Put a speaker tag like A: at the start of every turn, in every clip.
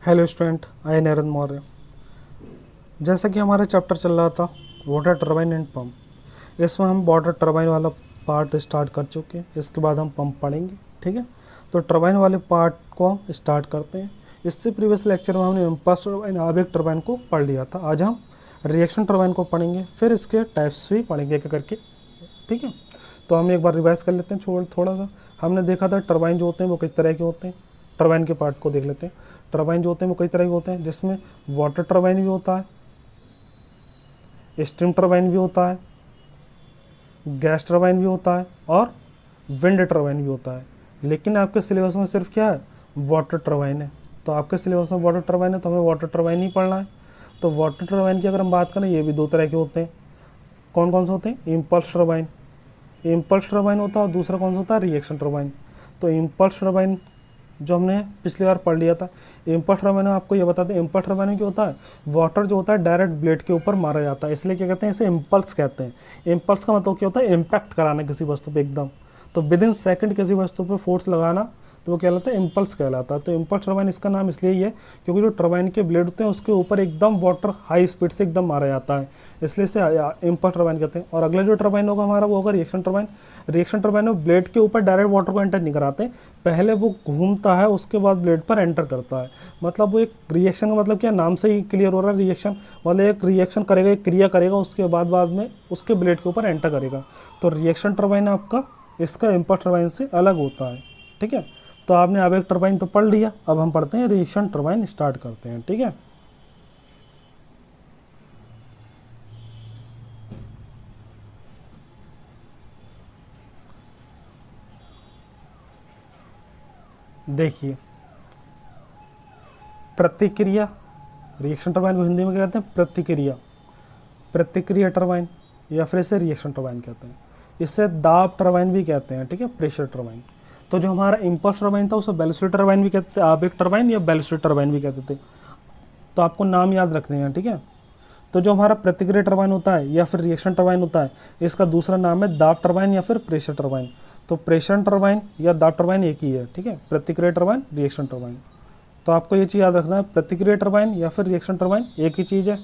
A: Hello student, आई नरेंद्र मौर्य। जैसा कि हमारा चैप्टर चल रहा था वाटर टरबाइन एंड पंप, इसमें हम वाटर टरबाइन वाला पार्ट स्टार्ट कर चुके हैं। इसके बाद हम पंप पढ़ेंगे, ठीक है। तो टरबाइन वाले पार्ट को हम स्टार्ट करते हैं। इससे प्रीवियस लेक्चर में हमने इम्पल्स टरबाइन, आवेग टरबाइन को पढ़ लिया था। आज हम रिएक्शन टरबाइन को पढ़ेंगे, फिर इसके टाइप्स भी पढ़ेंगे एक करके, ठीक है। तो हम एक बार रिवाइज कर लेते हैं थोड़ा सा। हमने देखा था टरबाइन जो होते हैं वो किस तरह के होते हैं। टरबाइन के पार्ट को देख लेते हैं। टरबाइन जो होते हैं वो कई तरह के होते हैं, जिसमें वाटर टरबाइन भी होता है, स्टीम टरबाइन भी होता है, गैस टरबाइन भी होता है और विंड टरबाइन भी होता है। लेकिन आपके सिलेबस में सिर्फ क्या है, वाटर टरबाइन है। तो आपके सिलेबस में वाटर टरबाइन है तो हमें वाटर टरबाइन ही पढ़ना है। तो वाटर टरबाइन की अगर हम बात करें, ये भी दो तरह के होते हैं। कौन कौन से होते हैं? इम्पल्स टरबाइन, इम्पल्स टरबाइन होता है, और दूसरा कौन सा होता है? Reaction turbine. तो इम्पल्स टरबाइन जो हमने पिछली बार पढ़ लिया था, इम्पल्स टरबाइन में आपको ये बता दें, इम्पल्स टरबाइन में क्या होता है, वाटर जो होता है डायरेक्ट ब्लेड के ऊपर मारा जाता है, इसलिए क्या कहते हैं, इसे इम्पल्स कहते हैं। इम्पल्स का मतलब क्या होता है? इम्पैक्ट कराना किसी वस्तु पे एकदम। तो विद इन सेकेंड किसी वस्तु पे फोर्स लगाना, तो वो कहलाता है इम्पल्स कहलाता है। तो इम्पल्स टरबाइन इसका नाम इसलिए ही है क्योंकि जो टरबाइन के ब्लेड होते हैं उसके ऊपर एकदम वाटर हाई स्पीड से एकदम मारा जाता है, इसलिए इसे इम्पल्स टरबाइन कहते हैं। और अगला जो टरबाइन होगा हमारा वो होगा रिएक्शन टरबाइन। रिएक्शन टरबाइन में ब्लेड के ऊपर डायरेक्ट वाटर को एंटर नहीं कराते, पहले वो घूमता है उसके बाद ब्लेड पर एंटर करता है। मतलब वो एक रिएक्शन का मतलब क्या, नाम से ही क्लियर हो रहा है। रिएक्शन मतलब एक रिएक्शन करेगा, एक क्रिया करेगा, उसके बाद में उसके ब्लेड के ऊपर एंटर करेगा। तो रिएक्शन टरबाइन आपका इसका इम्पल्स टरबाइन से अलग होता है, ठीक है। तो आपने आवेग टरबाइन तो पढ़ लिया, अब हम पढ़ते हैं रिएक्शन टरबाइन, स्टार्ट करते हैं, ठीक है। देखिए, प्रतिक्रिया, रिएक्शन टरबाइन को हिंदी में क्या कहते हैं? प्रतिक्रिया, प्रतिक्रिया टरबाइन, या फिर इसे रिएक्शन टरबाइन कहते हैं। इसे दाब टरबाइन भी कहते हैं, ठीक है, प्रेशर टरबाइन। तो जो हमारा इम्पल्स टरबाइन था उसे बैलिस्टिक टरबाइन भी कहते थे, आवेग टरबाइन या बैलिस्टिक टरबाइन भी कहते थे। तो आपको नाम याद रखने हैं, ठीक है। तो जो हमारा प्रतिक्रिया टरबाइन होता है या फिर रिएक्शन टरबाइन होता है, इसका दूसरा नाम है दाब टरबाइन या फिर प्रेशर टरबाइन। तो प्रेशर टरबाइन या दाब टरबाइन एक ही है, ठीक है, प्रतिक्रिया टरबाइन, रिएक्शन टरबाइन। तो आपको ये चीज़ याद रखना है, प्रतिक्रिया टरबाइन या फिर रिएक्शन टरबाइन एक ही चीज़ है।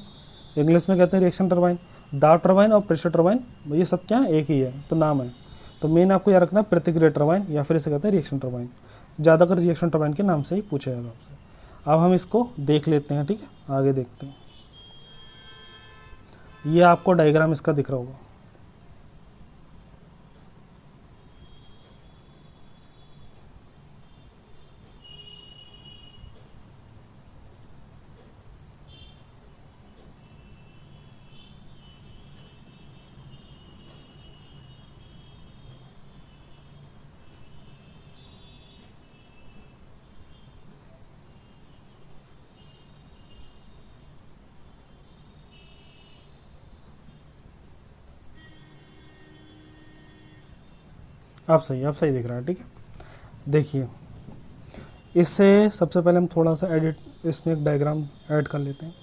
A: इंग्लिश में कहते हैं रिएक्शन टरबाइन। दाब टरबाइन और प्रेशर टरबाइन ये सब क्या है, एक ही है, तो नाम है। तो मेन आपको याद रखना है प्रतिक्रिया टरबाइन या फिर इसे कहते हैं रिएक्शन टरबाइन। ज़्यादातर रिएक्शन टरबाइन के नाम से ही पूछा जाएगा आपसे। अब हम इसको देख लेते हैं, ठीक है, आगे देखते हैं। ये आपको डायग्राम इसका दिख रहा होगा। आप सही दिख रहा है, ठीक है। देखिए, इससे सबसे पहले हम थोड़ा सा एडिट, इसमें एक डायग्राम ऐड कर लेते हैं।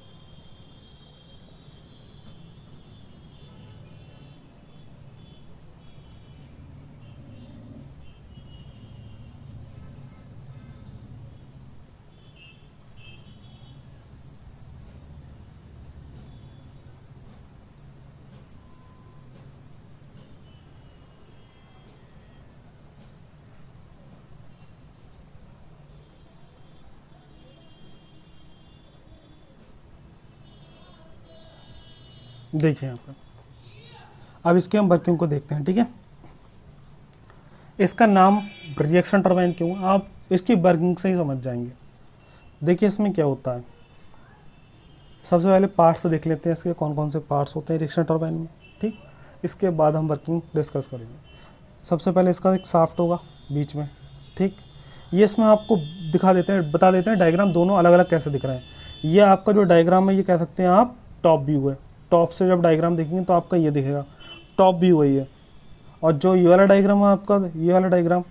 A: देखिए यहाँ पर, अब इसके हम वर्किंग को देखते हैं, ठीक है। इसका नाम रिएक्शन टरबाइन क्यों, आप इसकी वर्किंग से ही समझ जाएंगे। देखिए इसमें क्या होता है, सबसे पहले पार्ट्स देख लेते हैं इसके, कौन कौन से पार्ट्स होते हैं रिएक्शन टरबाइन में, ठीक। इसके बाद हम वर्किंग डिस्कस करेंगे। सबसे पहले इसका एक शाफ्ट होगा बीच में, ठीक। ये इसमें आपको दिखा देते हैं, बता देते हैं डायग्राम दोनों अलग अलग कैसे दिख रहे हैं। ये आपका जो डायग्राम है ये कह सकते हैं आप टॉप व्यू है। टॉप से जब डायग्राम देखेंगे तो आपका ये दिखेगा, टॉप व्यू है ये। और जो ये वाला डायग्राम है आपका, ये वाला डायग्राम,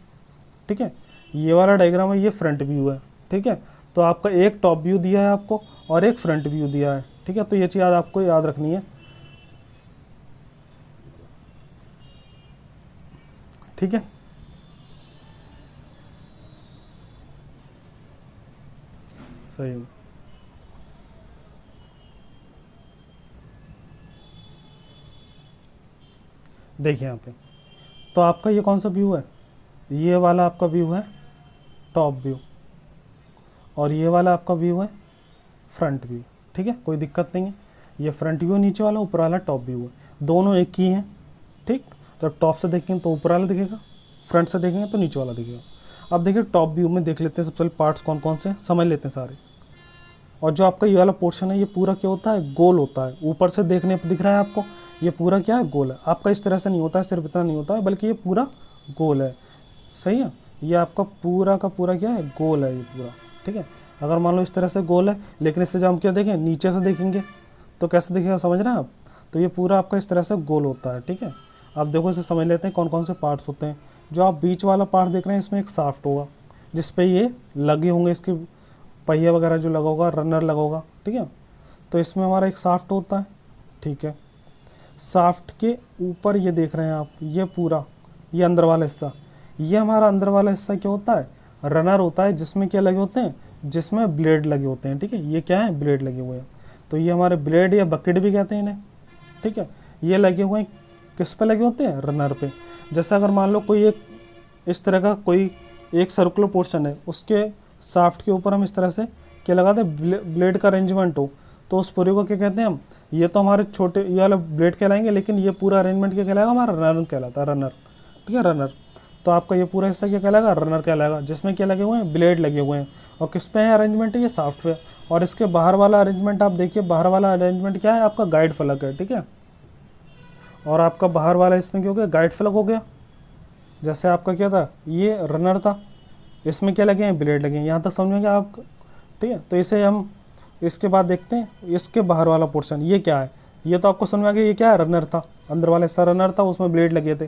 A: ठीक है, ये वाला डायग्राम है, ये फ्रंट व्यू है, ठीक है। तो आपका एक टॉप व्यू दिया है आपको और एक फ्रंट व्यू दिया है, ठीक है। तो ये चीज़ आपको याद रखनी है, ठीक है। सही है। देखिए यहाँ पे, तो आपका ये कौन सा व्यू है, ये वाला आपका व्यू है टॉप व्यू, और ये वाला आपका व्यू है फ्रंट व्यू। ठीक है, कोई दिक्कत नहीं है। ये फ्रंट व्यू नीचे वाला, ऊपर वाला टॉप व्यू है, दोनों एक ही हैं। ठीक, जब टॉप से देखेंगे तो ऊपर वाला दिखेगा, फ्रंट से देखेंगे तो नीचे वाला दिखेगा। अब देखिए टॉप व्यू में देख लेते हैं सबसे पहले पार्ट्स कौन कौन से, समझ लेते हैं सारे। और जो आपका ये वाला पोर्शन है, ये पूरा क्या होता है, गोल होता है। ऊपर से देखने पर दिख रहा है आपको, ये पूरा क्या है, गोल है। आपका इस तरह से नहीं होता है, सिर्फ इतना नहीं होता है, बल्कि ये पूरा गोल है। सही है, ये आपका पूरा का पूरा क्या है, गोल है ये पूरा। ठीक है, अगर मान लो इस तरह से गोल है, लेकिन इससे जब हम क्या देखें, नीचे से देखेंगे तो कैसे दिखेगा, समझ रहे हैं आप। तो ये पूरा आपका इस तरह से गोल होता है। ठीक है, अब देखो इसे समझ लेते हैं कौन कौन से पार्ट्स होते हैं। जो आप बीच वाला पार्ट देख रहे हैं, इसमें एक शाफ्ट होगा जिस पे ये लगे होंगे, इसके पहिया वगैरह जो लगा होगा, रनर लगा होगा। ठीक है, तो इसमें हमारा एक शाफ्ट होता है। ठीक है, शाफ्ट के ऊपर ये देख रहे हैं आप, ये पूरा ये अंदर वाला हिस्सा, ये हमारा अंदर वाला हिस्सा क्या होता है, रनर होता है, जिसमें क्या लगे होते हैं, जिसमें ब्लेड लगे होते हैं। ठीक है, ये क्या है, ब्लेड लगे हुए हैं। तो ये हमारे ब्लेड या बकेट भी कहते हैं इन्हें। ठीक है, ये लगे हुए हैं, किस पे लगे होते हैं, रनर पे। जैसे अगर मान लो कोई एक इस तरह का कोई एक सर्कुलर पोर्शन है, उसके शाफ्ट के ऊपर हम इस तरह से क्या लगाते हैं, ब्लेड का अरेंजमेंट हो, तो उस पूरे को क्या कहते हैं हम, ये तो हमारे छोटे ये वाला ब्लेड कहलाएंगे, लेकिन ये पूरा अरेंजमेंट क्या कहलाएगा, हमारा रनर कहलाता है, रनर। ठीक है, रनर। तो आपका ये पूरा हिस्सा क्या कहलाएगा, रनर कहलाएगा, जिसमें क्या लगे हुए हैं, ब्लेड लगे हुए हैं। और किस पे है अरेंजमेंट है, ये शाफ्ट पे। और इसके बाहर वाला अरेंजमेंट आप देखिए, बाहर वाला अरेंजमेंट क्या है, आपका गाइड फलक है। ठीक है, और आपका बाहर वाला इसमें क्या हो गया, गाइड फलक हो गया। जैसे आपका क्या था, ये रनर था, इसमें क्या लगे हैं, ब्लेड लगे हैं। यहाँ तक समझ में गया आप। ठीक है, तो इसे हम इसके बाद देखते हैं, इसके बाहर वाला पोर्शन ये क्या है। ये तो आपको समझ में आ गया, ये क्या है, रनर था, अंदर वाला हिस्सा रनर था, उसमें ब्लेड लगे थे।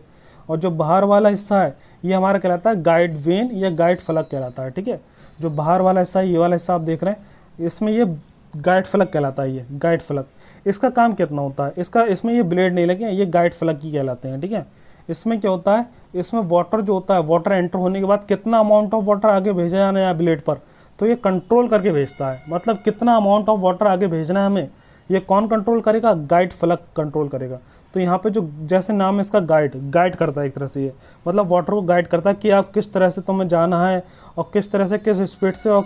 A: और जो बाहर वाला हिस्सा है, ये हमारा कहलाता है गाइड वेन या गाइड फलक कहलाता है। ठीक है, जो बाहर वाला हिस्सा है, ये वाला हिस्सा आप देख रहे हैं, इसमें ये गाइड फलक कहलाता है, ये गाइड फलक। इसका काम कितना होता है, इसमें ये ब्लेड नहीं लगे हैं, ये गाइड फलक ही कहलाते हैं। ठीक है, इसमें क्या होता है, इसमें वाटर जो होता है, वाटर एंटर होने के बाद कितना अमाउंट ऑफ वाटर आगे भेजा जाना है ब्लेड पर, तो ये कंट्रोल करके भेजता है। मतलब कितना अमाउंट ऑफ वाटर आगे भेजना है हमें, ये कौन कंट्रोल करेगा, गाइड फलक कंट्रोल करेगा। तो यहाँ पे जो जैसे नाम है इसका, गाइड करता है एक तरह से, ये मतलब वाटर को गाइड करता है कि आप किस तरह से तुम्हें जाना है, और किस तरह से, किस स्पीड से, और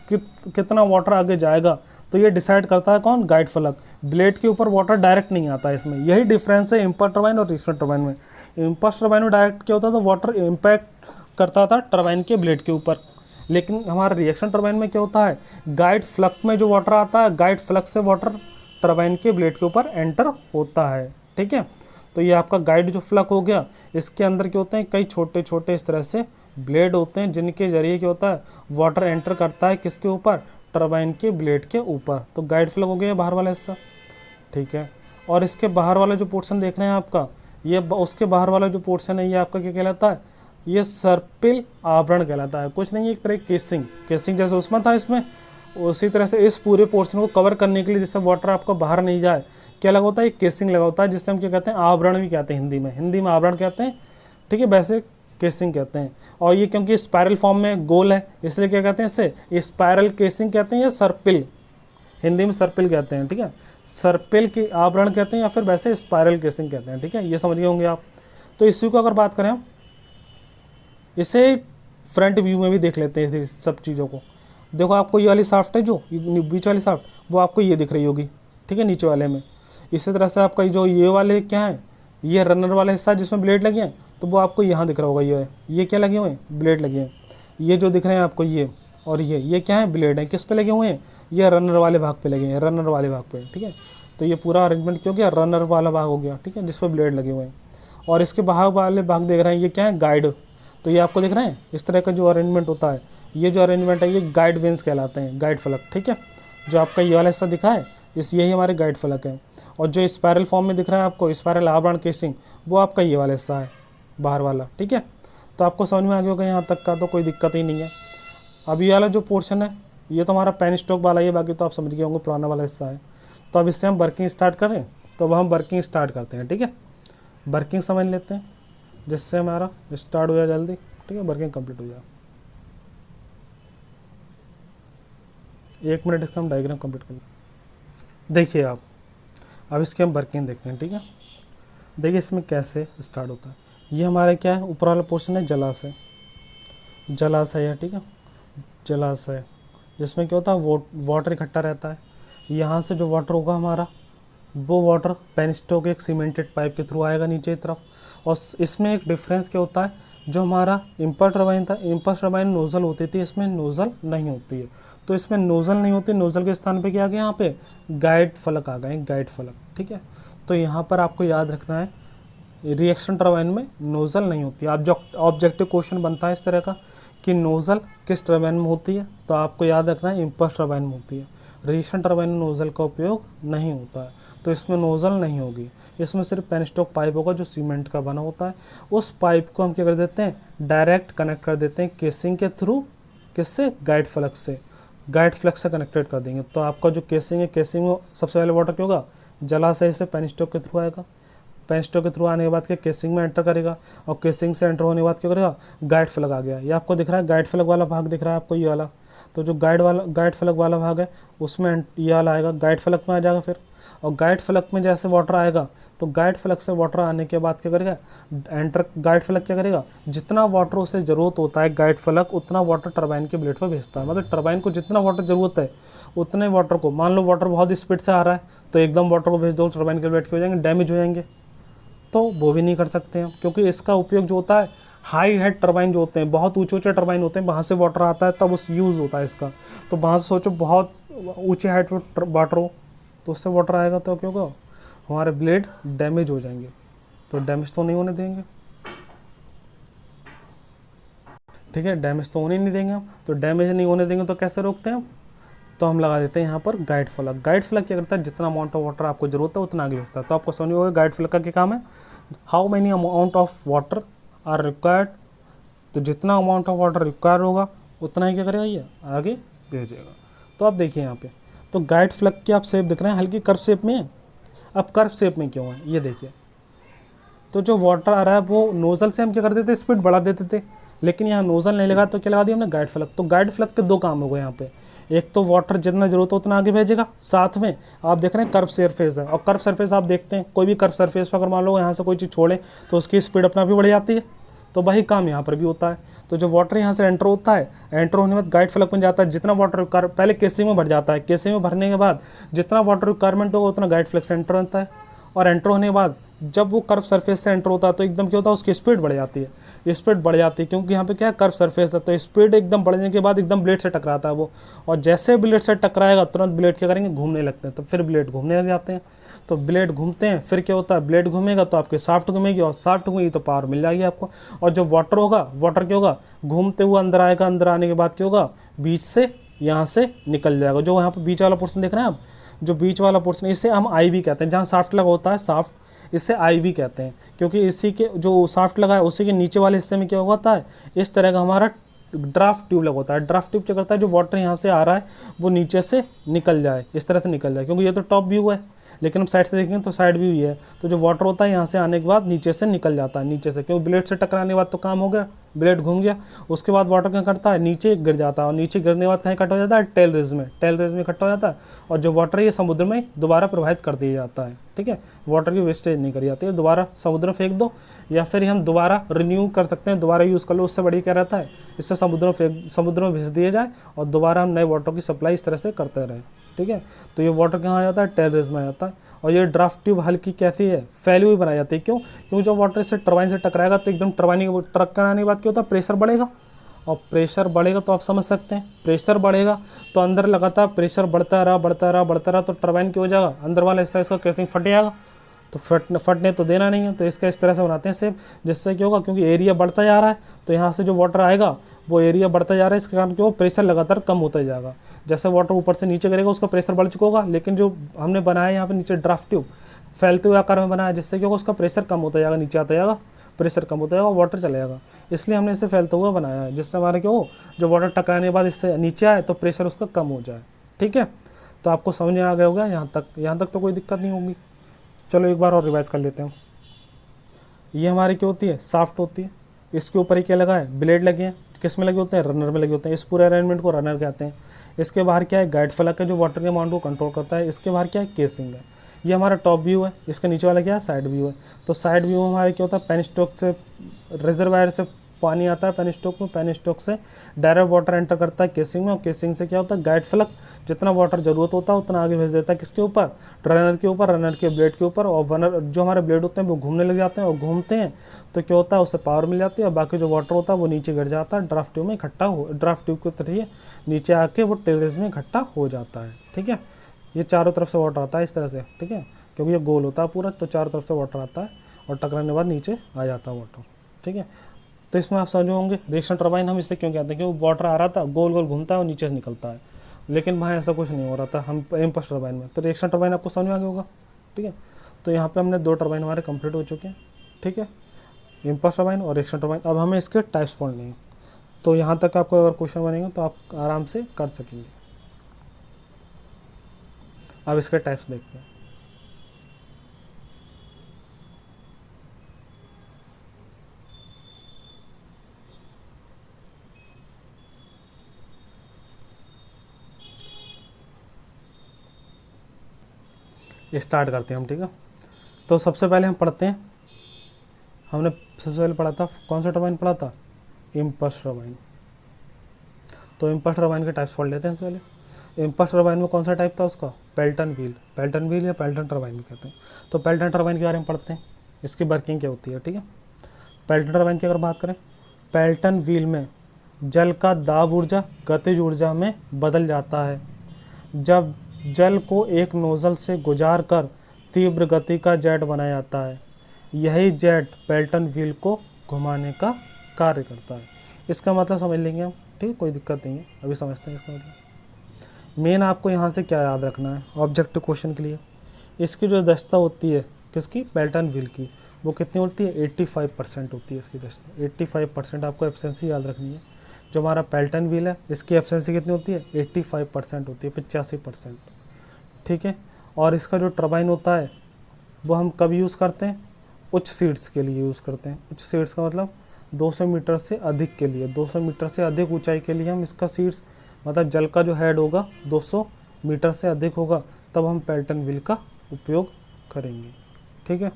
A: कितना वाटर आगे जाएगा। तो ये डिसाइड करता है कौन, गाइड फलक। ब्लेड के ऊपर वाटर डायरेक्ट नहीं आता है इसमें। यही डिफरेंस है इम्पल्स टरबाइन और रिएक्शन टरबाइन में। इम्पल्स टरबाइन में डायरेक्ट क्या होता था, वाटर इम्पैक्ट करता था टरबाइन के ब्लेड के ऊपर। लेकिन हमारा रिएक्शन टरबाइन में क्या होता है, गाइड फ्लक में जो वाटर आता है, गाइड फ्लक से वाटर टरबाइन के ब्लेड के ऊपर एंटर होता है। ठीक है, तो ये आपका गाइड जो फ्लक हो गया, इसके अंदर क्या होते हैं, कई छोटे छोटे इस तरह से ब्लेड होते हैं, जिनके जरिए क्या होता है, वाटर एंटर करता है किसके ऊपर, टरबाइन के ब्लेड के ऊपर। तो गाइड फ्लक हो गया बाहर वाला हिस्सा। ठीक है, और इसके बाहर वाला जो पोर्शन देख रहे हैं आपका, ये उसके बाहर वाला जो पोर्शन है, ये आपका क्या कहलाता है, ये सर्पिल आवरण कहलाता है। कुछ नहीं, एक तरह केसिंग जैसे उसमें था, इसमें उसी तरह से इस पूरे पोर्शन को कवर करने के लिए, जिससे वाटर आपका बाहर नहीं जाए, क्या लगा होता है, एक केसिंग लगा होता है, जिससे हम क्या कहते हैं, आवरण भी कहते हैं हिंदी में आवरण कहते हैं। ठीक है, वैसे केसिंग कहते हैं। और ये क्योंकि स्पायरल फॉर्म में गोल है, इसलिए क्या कहते हैं, इसे स्पायरल केसिंग कहते हैं, या सर्पिल, हिंदी में सर्पिल कहते हैं। ठीक है, सर्पिल की आवरण कहते हैं, या फिर वैसे स्पायरल केसिंग कहते हैं। ठीक है, ये समझ गए होंगे आप। तो इसी को अगर बात करें हम, इसे फ्रंट व्यू में भी देख लेते हैं इस सब चीज़ों को। देखो आपको ये वाली शाफ्ट है, जो बीच वाली शाफ्ट, वो आपको ये दिख रही होगी। ठीक है, नीचे वाले में। इसी तरह से आपका जो ये वाले क्या है, ये रनर वाला हिस्सा जिसमें ब्लेड लगे हैं, तो वो आपको यहाँ दिख रहा होगा, ये क्या लगे हुए हैं, ब्लेड लगे हैं। ये जो दिख रहे हैं आपको, ये और ये क्या है, ब्लेड है। किस पे लगे हुए हैं, ये रनर वाले भाग पे लगे हैं, रनर वाले भाग पे। ठीक है, तो ये पूरा अरेंजमेंट क्यों गया, रनर वाला भाग हो गया। ठीक है, जिस पर ब्लेड लगे हुए हैं। और इसके बाहर वाले भाग देख रहे हैं, ये क्या है, गाइड। तो ये आपको दिख रहे हैं, इस तरह का जो अरेंजमेंट होता है, ये जो अरेंजमेंट है, ये गाइड वेंस कहलाते हैं, गाइड फलक। ठीक है, जो आपका ये वाला हिस्सा दिखा है, यही हमारे गाइड फलक है। और जो स्पायरल फॉर्म में दिख रहा है आपको, स्पायरल आवरण केसिंग, वो आपका ये वाला हिस्सा है, बाहर वाला। ठीक है, तो आपको समझ में आ गया होगा यहाँ तक का, तो कोई दिक्कत ही नहीं है। अब ये वाला जो पोर्शन है, ये तो हमारा पेन स्टॉक वाला ही है, बाकी तो आप समझ गए होंगे पुराना वाला हिस्सा है। तो अब इससे हम वर्किंग स्टार्ट करें, तो अब हम वर्किंग स्टार्ट करते हैं। ठीक है, वर्किंग समझ लेते हैं, जिससे हमारा स्टार्ट हो जाए जल्दी। ठीक है, वर्किंग कंप्लीट हो जाए। 1 मिनट इसका हम डायग्राम कंप्लीट कर लें। देखिए आप, अब इसकी हम वर्किंग देखते हैं। ठीक है, देखिए इसमें कैसे स्टार्ट होता है। ये हमारे क्या है, ऊपर वाला पोर्शन है जलाशय, जलाशय है, ठीक है, जलाशय, जिसमें क्या होता है वाटर इकट्ठा रहता है। यहाँ से जो वाटर होगा हमारा, वो वाटर पेनस्टॉक एक सीमेंटेड पाइप के थ्रू आएगा नीचे की तरफ। और इसमें एक डिफरेंस क्या होता है, जो हमारा इम्पल्स टरबाइन था, इम्पल्स टरबाइन नोजल होती थी, इसमें नोजल नहीं होती है। तो इसमें नोजल नहीं होती, नोजल के स्थान पे क्या आ गया, यहाँ पे गाइड फलक आ गए, गाइड फलक, ठीक है। तो यहाँ पर आपको याद रखना है, रिएक्शन टरबाइन में नोजल नहीं होती। ऑब्जेक्टिव क्वेश्चन बनता है इस तरह का कि नोजल किस टरबाइन में होती है, तो आपको याद रखना है इम्पल्स टरबाइन में होती है। रिएक्शन टरबाइन में नोजल का उपयोग नहीं होता है, तो इसमें नोजल नहीं होगी। इसमें सिर्फ पेनस्टॉक पाइप होगा जो सीमेंट का बना होता है। उस पाइप को हम क्या कर देते हैं, डायरेक्ट कनेक्ट कर देते हैं केसिंग के थ्रू, किससे, गाइड फ्लक से, गाइड फ्लक से कनेक्टेड कर देंगे। तो आपका जो केसिंग है, केसिंग में सबसे पहले वाटर क्या होगा, जलाशय से पेनस्टॉक के थ्रू आएगा, पेनस्टॉक के थ्रू आने के बाद क्या केसिंग में एंटर करेगा, और केसिंग से एंटर होने के बाद क्या करेगा, गाइड फ्लक आ गया। ये आपको दिख रहा है, गाइड फ्लक वाला भाग दिख रहा है आपको, ये वाला। तो जो गाइड फ्लक वाला भाग है उसमें ये वाला आएगा, गाइड फ्लक में आ जाएगा फिर। और गाइड फ्लक में जैसे वाटर आएगा, तो गाइड फ्लक से वाटर आने के बाद क्या करेगा, एंटर, गाइड फ्लक क्या करेगा, जितना वाटर उसे ज़रूरत होता है गाइड फ्लक उतना वाटर टरबाइन के ब्लेड पर भेजता है। मतलब टरबाइन को जितना वाटर ज़रूरत है उतने वाटर को, मान लो वाटर बहुत स्पीड से आ रहा है तो एकदम वाटर को भेज दो, टरबाइन के ब्लेड पे हो जाएंगे, डैमेज हो जाएंगे, तो वो भी नहीं कर सकते हैं। क्योंकि इसका उपयोग जो होता है, हाई हेड टरबाइन जो होते हैं, बहुत ऊंचे ऊंचे टरबाइन होते हैं, वहाँ से वाटर आता है तब उस यूज़ होता है इसका। तो वहाँ से सोचो बहुत ऊंचे हाइट पर वाटर हो तो उससे वाटर आएगा तो क्या होगा, हमारे ब्लेड डैमेज हो जाएंगे। तो डैमेज तो नहीं होने देंगे, ठीक है, डैमेज तो होने नहीं देंगे हम। तो डैमेज नहीं होने देंगे तो कैसे रोकते हैं हम, तो हम लगा देते हैं यहाँ पर गाइड फ्लक। गाइड फ्लक क्या करता है, जितना अमाउंट ऑफ वाटर आपको जरूरत है उतना आगे भेजता है। तो आपको समझ होगा गाइड फ्लक का क्या काम है, how many amount of water are required, तो जितना अमाउंट ऑफ वाटर रिक्वायर होगा उतना ही क्या करेगा, ये आगे भेजेगा। तो आप देखिए यहाँ पे, तो गाइड फ्लक की आप शेप दिख रहे हैं, हल्की कर्व शेप में है। अब कर्व शेप में क्यों है, ये देखिए, तो जो वाटर आ रहा है वो नोजल से हम क्या कर देते, स्पीड बढ़ा देते थे, लेकिन यहाँ नोजल नहीं लगा तो क्या लगा दिया हमने, गाइड फ्लक। तो गाइड फ्लक के दो काम हो गए यहाँ पे, एक तो वाटर जितना जरूरत हो उतना आगे भेजेगा, साथ में आप देख रहे हैं कर्व सरफेस है, और कर्व सरफेस आप देखते हैं कोई भी कर्व सरफेस पर अगर मान लो यहाँ से कोई चीज़ छोड़े तो उसकी स्पीड अपना भी बढ़ जाती है। तो वही काम यहाँ पर भी होता है। तो जो वाटर यहाँ से एंटर होता है, एंटर होने के बाद गाइड फ्लक बन जाता है, जितना वाटर रिक्वायर पहले केसिंग में भर जाता है, केसिंग में भरने के बाद जितना वाटर रिक्वायरमेंट होगा उतना गाइड फ्लक से एंटर होता है। और एंटर होने के बाद जब वो कर्व सरफेस से एंटर होता है तो एकदम क्या होता है, उसकी स्पीड बढ़ जाती है, स्पीड बढ़ जाती है, क्योंकि यहाँ पे क्या है, कर्व सरफेस है, तो स्पीड एकदम बढ़ने के बाद एकदम ब्लेड से टकराता है वो, और जैसे ब्लेड से टकराएगा तुरंत ब्लेड क्या करेंगे, घूमने लगते हैं, तो फिर ब्लेड घूमने लग जाते हैं। तो ब्लेड घूमते हैं, फिर क्या होता है, ब्लेड घूमेगा तो आपके साफ्ट घूमेगी, और साफ्ट घूमेगी तो पावर मिल जाएगी आपको। और जो वाटर होगा, वाटर क्या होगा, घूमते हुए अंदर आएगा, अंदर आने के बाद क्या होगा, बीच से यहाँ से निकल जाएगा। जो यहाँ पर बीच वाला पोर्शन देख रहे हैं आप, जो बीच वाला पोर्शन, इसे हम आई भी कहते हैं, जहाँ साफ्ट लगा होता है साफ्ट, इसे आई भी कहते हैं, क्योंकि इसी के जो साफ्ट लगा है उसी के नीचे वाले हिस्से में क्या होता है, इस तरह का हमारा ड्राफ्ट ट्यूब लगा होता है। ड्राफ्ट ट्यूब क्या करता है, जो वाटर यहाँ से आ रहा है वो नीचे से निकल जाए, इस तरह से निकल जाए, क्योंकि ये तो टॉप व्यू है, लेकिन हम साइड से देखेंगे तो साइड व्यू ही है। तो जो वाटर होता है यहाँ से आने के बाद नीचे से निकल जाता है, नीचे से, क्योंकि ब्लेड से टकराने के बाद तो काम हो गया, ब्लेड घूम गया, उसके बाद वाटर क्या करता है, नीचे गिर जाता है, और नीचे गिरने के बाद कहीं इकट्ठा हो जाता है, टेल रेज में, टेल रेज में इकट्ठा हो जाता है, और जो वाटर है ये समुद्र में दोबारा प्रवाहित कर दिया जाता है। ठीक है, वाटर की वेस्टेज नहीं करी जाती है, दोबारा समुद्र में फेंक दो, या फिर हम दोबारा रिन्यू कर सकते हैं, दोबारा यूज़ कर लो, उससे बढ़िया क्या रहता है, इससे समुद्र में भेज दिए जाए और दोबारा हम नए वाटर की सप्लाई इस तरह से करते रहें। ठीक है, तो ये वाटर कहाँ आ जाता है, टेल रेज में आ जाता है। और ये ड्राफ्ट ट्यूब हल्की कैसी है, फैली हुई बनाई जाती है, क्यों, क्योंकि जब वाटर से टरबाइन से टकराएगा तो एकदम टकराने के बाद क्या होता है, प्रेशर बढ़ेगा, और प्रेशर बढ़ेगा तो आप समझ सकते हैं, प्रेशर बढ़ेगा तो अंदर लगातार प्रेशर बढ़ता रहा बढ़ता रहा बढ़ता रहा, तो टरबाइन क्या हो जाएगा, अंदर वाला हिस्सा इसका केसिंग फट जाएगा, तो फटने तो देना नहीं है, तो इसका इस तरह से बनाते हैं सेम, जिससे क्या होगा, क्योंकि एरिया बढ़ता जा रहा है तो यहाँ से जो वाटर आएगा वो एरिया बढ़ता जा रहा है, इसके कारण क्या हो, प्रेशर लगातार कम होता जाएगा। जैसे वाटर ऊपर से नीचे करेगा उसका प्रेशर बढ़ चुका होगा, लेकिन जो हमने बनाया यहाँ पे नीचे ड्राफ्ट ट्यूब फैलते हुए आकार में बनाया, जिससे क्या होगा, उसका प्रेशर कम होता जाएगा, नीचे आता जाएगा, प्रेशर कम होता जाएगा, वाटर चला जाएगा, इसलिए हमने इसे फैलता हुआ बनाया है, जिससे हमारा क्या हो, जो वाटर टकराने के बाद इससे नीचे आए तो प्रेशर उसका कम हो जाए। ठीक है, तो आपको समझ में आ गया होगा यहाँ तक तो कोई दिक्कत नहीं होगी। चलो एक बार और रिवाइज कर लेते हैं। ये हमारी क्या होती है, साफ्ट होती है, इसके ऊपर ही क्या लगा है, ब्लेड लगे हैं, किस में लगे होते हैं, रनर में लगे होते हैं, इस पूरे अरेंजमेंट को रनर कहते हैं। इसके बाहर क्या है, गाइड फलक है जो वाटर के अमाउंट को कंट्रोल करता है, इसके बाहर क्या है, केसिंग है। ये हमारा टॉप व्यू है, इसके नीचे वाला क्या है, साइड व्यू है। तो साइड व्यू में हमारे क्या होता है, पेनस्टॉक से रिजर्वायर से पानी आता है पेनस्टॉक में, पेनस्टॉक से डायरेक्ट वाटर एंटर करता है केसिंग में, और केसिंग से क्या होता है, गाइड फ्लक जितना वाटर जरूरत होता है उतना आगे भेज देता है किसके ऊपर, रनर के ऊपर, रनर के ब्लेड के ऊपर। और वनर जो हमारे ब्लेड होते हैं वो घूमने लग जाते हैं, और घूमते हैं तो क्या होता है, उससे पावर मिल जाती है, और बाकी जो वाटर होता है वो नीचे गिर जाता है, ड्राफ्ट ट्यूब में इकट्ठा हो, ड्राफ्ट ट्यूब के जरिए नीचे आके वो टेरेस में इकट्ठा हो जाता है। ठीक है, ये चारों तरफ से वाटर आता है इस तरह से। ठीक है, क्योंकि ये गोल होता है पूरा, तो चारों तरफ से वाटर आता है और टकराने के बाद नीचे आ जाता है वाटर। ठीक है, तो इसमें आप समझ होंगे रिएक्शन टरबाइन हम इससे क्यों कहते हैं, क्योंकि वाटर आ रहा था, गोल गोल घूमता है और नीचे से निकलता है, लेकिन वहाँ ऐसा कुछ नहीं हो रहा था हम इम्पल्स टरबाइन में। तो रिएक्शन टरबाइन आपको समझ में आ गया होगा। ठीक है, तो यहाँ पे हमने 2 टरबाइन हमारे कंप्लीट हो चुके हैं। ठीक है, इम्पल्स टरबाइन और रिएक्शन टरबाइन। अब हमें इसके टाइप्स पढ़ने हैं, तो यहाँ तक आपको अगर क्वेश्चन बनेंगे तो आप आराम से कर सकेंगे। अब इसके टाइप्स देखते हैं। स्टार्ट करते हैं हम। ठीक है, तो सबसे पहले हम पढ़ते हैं, हमने सबसे पहले पढ़ा था कौन सा टरबाइन पढ़ा था, इम्पल्स टरबाइन। तो इम्पल्स टरबाइन के टाइप्स पढ़ लेते हैं पहले। इम्पल्स टरबाइन में कौन सा टाइप था उसका, पेल्टन व्हील, पेल्टन व्हील या पेल्टन टरबाइन भी कहते हैं। तो पेल्टन टरबाइन के बारे में पढ़ते हैं, इसकी वर्किंग क्या होती है। ठीक है, पेल्टन टरबाइन की अगर बात करें, पेल्टन व्हील में जल का दाब ऊर्जा गतिज ऊर्जा में बदल जाता है जब जल को एक नोजल से गुजार कर तीव्र गति का जेट बनाया जाता है। यही जेट पेल्टन व्हील को घुमाने का कार्य करता है। इसका मतलब समझ लेंगे हम। ठीक है, कोई दिक्कत नहीं है, अभी समझते हैं इसका मतलब। मेन आपको यहाँ से क्या याद रखना है ऑब्जेक्टिव क्वेश्चन के लिए, इसकी जो दस्ता होती है किसकी, पेल्टन व्हील की, वो कितनी होती है, 85% होती है इसकी दस्ता। 85% आपको एफिशिएंसी याद रखनी है। जो हमारा पेल्टन व्हील है इसकी एफिशिएंसी कितनी होती है, 85% होती है, 85%। ठीक है, और इसका जो टरबाइन होता है वो हम कब यूज़ करते हैं, उच्च सीड्स के लिए यूज़ करते हैं। उच्च सीड्स का मतलब 200 मीटर से अधिक के लिए, 200 मीटर से अधिक ऊंचाई के लिए हम इसका सीड्स, मतलब जल का जो हेड होगा 200 मीटर से अधिक होगा, तब हम पेल्टन व्हील का उपयोग करेंगे। ठीक है,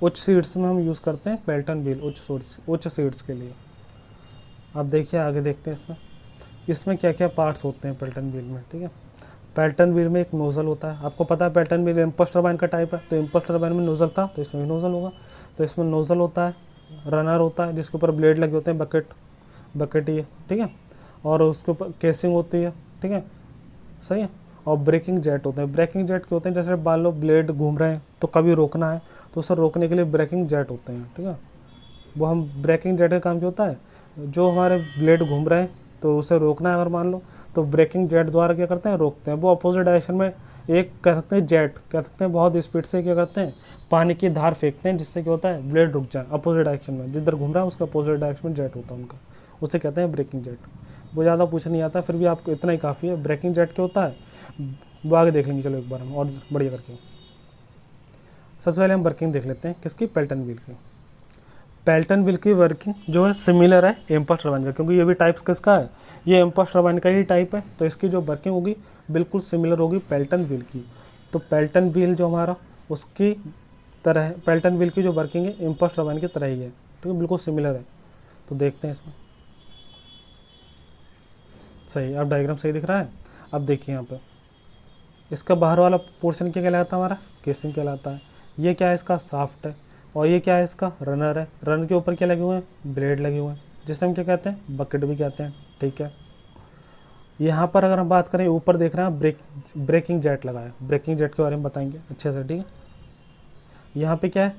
A: उच्च सीड्स में हम यूज़ करते हैं पेल्टन व्हील, उच्च सीड्स के लिए। अब देखिए आगे देखते हैं इसमें क्या क्या पार्ट्स होते हैं पेल्टन व्हील में। ठीक है, पेल्टन व्हील में एक नोज़ल होता है, आपको पता है पेल्टन व्हील इम्पल्स टरबाइन का टाइप है, तो इम्पल्स टरबाइन में नोज़ल था तो इसमें भी नोज़ल होगा। तो इसमें नोज़ल होता है, रनर होता है जिसके ऊपर ब्लेड लगे होते हैं, बकेट ही है। ठीक है, और उसके ऊपर केसिंग होती है। ठीक है, सही है, और ब्रेकिंग जेट होते हैं। ब्रेकिंग जेट के होते हैं, जैसे मान लो ब्लेड घूम रहे हैं तो कभी रोकना है तो उसे रोकने के लिए ब्रेकिंग जेट होते हैं। ठीक है, वो हम ब्रेकिंग जेट का काम क्या होता है, जो हमारे ब्लेड घूम रहे हैं तो उसे रोकना है अगर मान लो, तो ब्रेकिंग जेट द्वारा क्या करते हैं, रोकते हैं। वो अपोजिट डायरेक्शन में एक कह सकते हैं जेट कह सकते हैं, बहुत स्पीड से क्या करते हैं, पानी की धार फेंकते हैं, जिससे क्या होता है ब्लेड रुक जाए अपोजिट डायरेक्शन में, जिधर घूम रहा है उसका अपोजिट डायरेक्शन में जेट होता है उनका, उसे कहते हैं ब्रेकिंग जेट। वो ज़्यादा पूछ नहीं आता, फिर भी आपको इतना ही काफ़ी है। ब्रेकिंग जेट क्या होता है वो आगे देख लेंगे, चलो एक बार हम और बढ़िया करके। सबसे पहले हम वर्किंग देख लेते हैं किसकी, पेल्टन व्हील की। पेल्टन व्हील की वर्किंग जो है सिमिलर है इम्पल्स टरबाइन का, क्योंकि ये भी टाइप्स किसका है, ये इम्पल्स टरबाइन का ही टाइप है, तो इसकी जो वर्किंग होगी बिल्कुल सिमिलर होगी पेल्टन व्हील की। तो पेल्टन व्हील जो हमारा उसकी तरह, पेल्टन व्हील की जो वर्किंग है इम्पल्स टरबाइन की तरह ही है। ठीक है, बिल्कुल सिमिलर है। तो देखते हैं इसमें, सही, अब डायग्राम सही दिख रहा है। अब देखिए यहाँ पे इसका बाहर वाला पोर्शन क्या कहलाता है, हमारा केसिंग कहलाता है। ये क्या है, इसका साफ्ट है, और ये क्या है, इसका रनर है। रनर के ऊपर क्या लगे हुए हैं, ब्लेड लगे हुए हैं, जिसे हम क्या कहते हैं, बकेट भी कहते हैं। ठीक है, यहाँ पर अगर हम बात करें, ऊपर देख रहे हैं ब्रेकिंग जेट लगा है, ब्रेकिंग जेट के बारे में बताएंगे अच्छे से। ठीक है, यहाँ पे क्या है,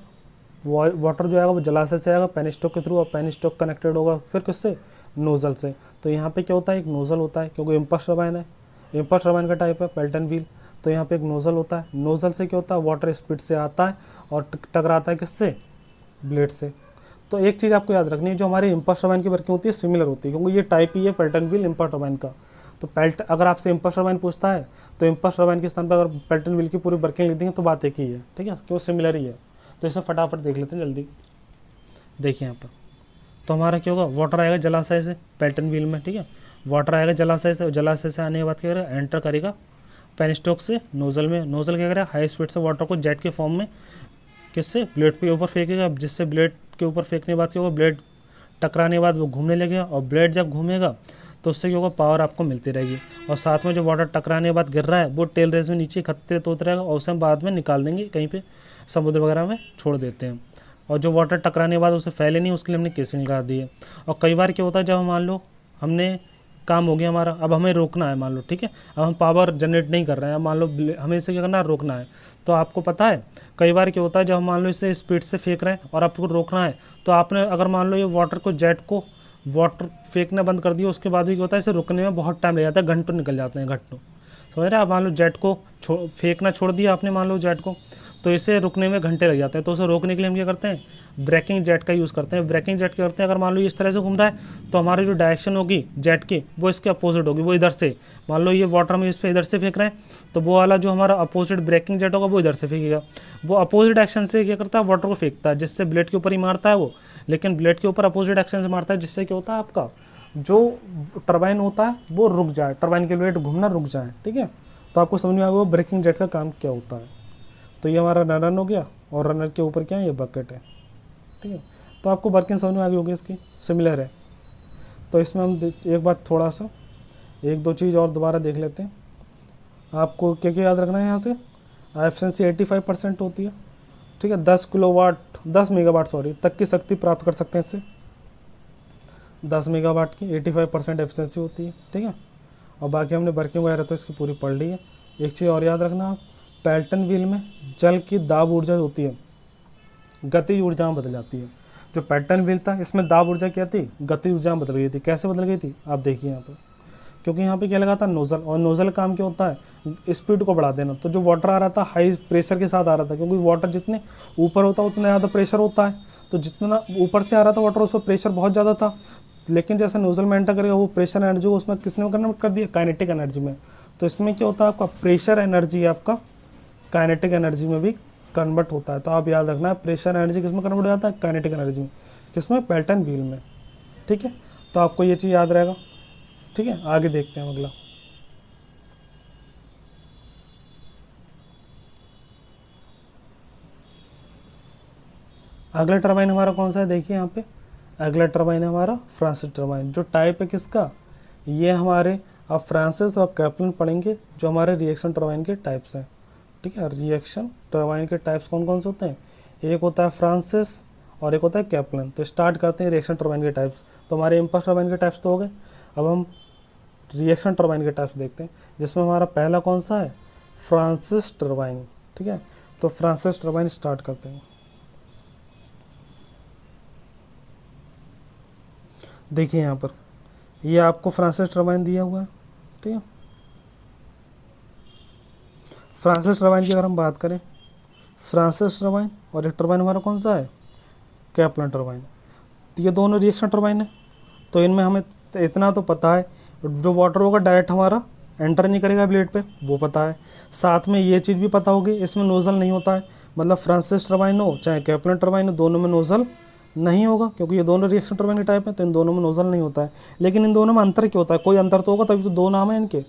A: वाटर जो आएगा वो जलाशय से आएगा पेनिस्टॉक के थ्रू, और पेनिस्टॉक कनेक्टेड होगा फिर किससे, नोजल से। तो यहाँ पे क्या होता है, एक नोजल होता है, क्योंकि इम्पल्स टरबाइन है, इम्पल्स टरबाइन का टाइप है पेल्टन व्हील, तो यहाँ पे एक नोजल होता है। नोजल से क्या होता है, वाटर स्पीड से आता है और टकराता है किससे, ब्लेड से। तो एक चीज़ आपको याद रखनी है, जो हमारी इम्पल्स टरबाइन की वर्किंग होती है सिमिलर होती है, क्योंकि ये टाइप ही है पेल्टन व्हील इम्पल्स टरबाइन का। तो अगर आपसे इम्पल्स टरबाइन पूछता है तो इम्पल्स टरबाइन के स्थान पर अगर पेल्टन व्हील की पूरी वर्किंग लिख देंगे तो बात एक ही है। ठीक है, क्यों सिमिलर ही है। तो इसे फटाफट देख लेते हैं जल्दी। देखिए यहाँ पर, तो हमारा क्या होगा, वाटर आएगा जलाशय से पेल्टन व्हील में। ठीक है, वाटर आएगा जलाशय से, जलाशय से आने के बाद क्या करेगा, एंटर करेगा पेनस्टॉक से नोजल में, नोजल क्या करेगा, हाई स्पीड से वाटर को जेट के फॉर्म में किससे, ब्लेड के ऊपर फेंकेगा, जिससे ब्लेड के ऊपर फेंकने के बाद क्या होगा, ब्लेड टकराने के बाद वो घूमने लगेगा, और ब्लेड जब घूमेगा तो उससे क्या होगा, पावर आपको मिलती रहेगी, और साथ में जो वाटर टकराने के बाद गिर रहा है वो टेल रेस में नीचे खतरे तो उतरेगा, और उसे हम बाद में निकाल देंगे, कहीं पे समुद्र वगैरह में छोड़ देते हैं। और जो वाटर टकराने के बाद उसे फैले नहीं, उसके लिए हमने केसिंग लगा दी है। और कई बार क्या होता है, जब मान लो हमने काम हो गया हमारा, अब हमें रोकना है, मान लो ठीक है, अब हम पावर जनरेट नहीं कर रहे हैं, मान लो हमें इसे क्या करना है, रोकना है। तो आपको पता है कई बार क्या होता है, जब हम मान लो इसे स्पीड से फेंक रहे हैं और आपको रोकना है, तो आपने अगर मान लो ये वाटर को, जेट को वाटर फेंकना बंद कर दिया, उसके बाद भी क्या होता है, इसे रुकने में बहुत टाइम लग जाता है, घंटों निकल जाते हैं, घंटों। समझ रहे हैं आप, मान लो जेट को फेंकना छोड़ दिया आपने, मान लो जेट को, तो इसे रुकने में घंटे लग जाते हैं। तो उसे रोकने के लिए हम क्या करते हैं, ब्रेकिंग जेट का यूज़ करते हैं। ब्रेकिंग जेट क्या करते हैं, अगर मान लो इस तरह से घूम रहा है तो हमारी जो डायरेक्शन होगी जेट की वो इसके अपोजिट होगी, वो इधर से, मान लो ये वाटर में इस पर इधर से फेंक रहे हैं, तो वो वाला जो हमारा अपोजिट ब्रेकिंग जेट होगा वो इधर से फेंकेगा, वो अपोजिट एक्शन से क्या करता है, वाटर को फेंकता है, जिससे ब्लेड के ऊपर ही मारता है वो, लेकिन ब्लेड के ऊपर अपोजिट एक्शन से मारता है, जिससे क्या होता है, आपका जो टरबाइन होता है वो रुक जाए, टरबाइन के ब्लेड घूमना रुक जाए। ठीक है, तो आपको समझ में आ गया ब्रेकिंग जेट का काम क्या होता है। तो ये हमारा रनर हो गया, और रनर के ऊपर क्या है, ये बकेट है। ठीक है, तो आपको वर्किंग समझ में आ गई होगी, इसकी सिमिलर है। तो इसमें हम एक बार थोड़ा सा एक दो चीज़ और दोबारा देख लेते हैं। आपको क्या क्या याद रखना है, यहाँ से एफिशिएंसी 85% होती है। ठीक है, 10 मेगावाट तक की शक्ति प्राप्त कर सकते हैं इससे, 10 मेगावाट की 85% एफिशिएंसी होती है। ठीक है, और बाकी हमने वर्किंग वगैरह तो इसकी पूरी पढ़ ली है। एक चीज़ और याद रखना आप, पेल्टन व्हील में जल की दाब ऊर्जा होती है, गति ऊर्जा में बदल जाती है। जो पेल्टन व्हील था इसमें दाब ऊर्जा क्या थी, गति ऊर्जा में बदल गई थी। कैसे बदल गई थी आप देखिए यहाँ पर, क्योंकि यहाँ पे क्या लगा था, नोजल, और नोजल काम क्या होता है, स्पीड को बढ़ा देना। तो जो वाटर आ रहा था हाई प्रेशर के साथ आ रहा था, क्योंकि वाटर जितने ऊपर होता है उतना ज़्यादा प्रेशर होता है, तो जितना ऊपर से आ रहा था वाटर उस पर प्रेशर बहुत ज़्यादा था, लेकिन जैसे नोजल में एंटर करेगा वो प्रेशर एनर्जी को उसमें किसने कन्वर्ट कर दिया, काइनेटिक एनर्जी में। तो इसमें क्या होता है, आपका प्रेशर एनर्जी आपका काइनेटिक एनर्जी में भी कन्वर्ट होता है। तो आप याद रखना है, प्रेशर एनर्जी किस में कन्वर्ट हो जाता है, काइनेटिक एनर्जी में, किसमें, पेल्टन व्हील में। ठीक है, तो आपको ये चीज़ याद रहेगा। ठीक है, आगे देखते हैं अगला। अगला टरबाइन हमारा कौन सा है, देखिए यहाँ पे अगला टरबाइन है हमारा फ्रांसिस टरबाइन। जो टाइप है किसका, ये हमारे अब फ्रांसिस और कैप्लन पढ़ेंगे, जो हमारे रिएक्शन टरबाइन के टाइप्स हैं। ठीक है, रिएक्शन टरबाइन के टाइप्स कौन कौन से होते हैं, एक होता है फ्रांसिस और एक होता है कैप्लन। तो स्टार्ट करते हैं रिएक्शन टरबाइन के टाइप्स। तो हमारे इम्पल्स टरबाइन के टाइप्स तो हो गए, अब हम रिएक्शन टरबाइन के टाइप्स देखते हैं, जिसमें हमारा पहला कौन सा है, फ्रांसिस टरबाइन। ठीक है, तो फ्रांसिस टरबाइन स्टार्ट करते हैं। देखिए यहाँ पर ये आपको फ्रांसिस टरबाइन दिया हुआ है। ठीक है, फ्रांसिस टरबाइन की अगर हम बात करें, फ्रांसिस टरबाइन और एक टरबाइन हमारा कौन सा है, कैप्लन टरबाइन। तो ये दोनों रिएक्शन टरबाइन है। तो इनमें हमें इतना तो पता है, जो वाटर होगा डायरेक्ट हमारा एंटर नहीं करेगा ब्लेड पे, वो पता है। साथ में ये चीज़ भी पता होगी, इसमें नोजल नहीं होता है, मतलब फ्रांसिस टरबाइन हो चाहे कैप्लन टरबाइन हो, दोनों में नोजल नहीं होगा, क्योंकि ये दोनों रिएक्शन टरबाइन के टाइप है, तो इन दोनों में नोजल नहीं होता है। लेकिन इन दोनों में अंतर क्या होता है, कोई अंतर तो होगा, तभी तो दो नाम है इनके।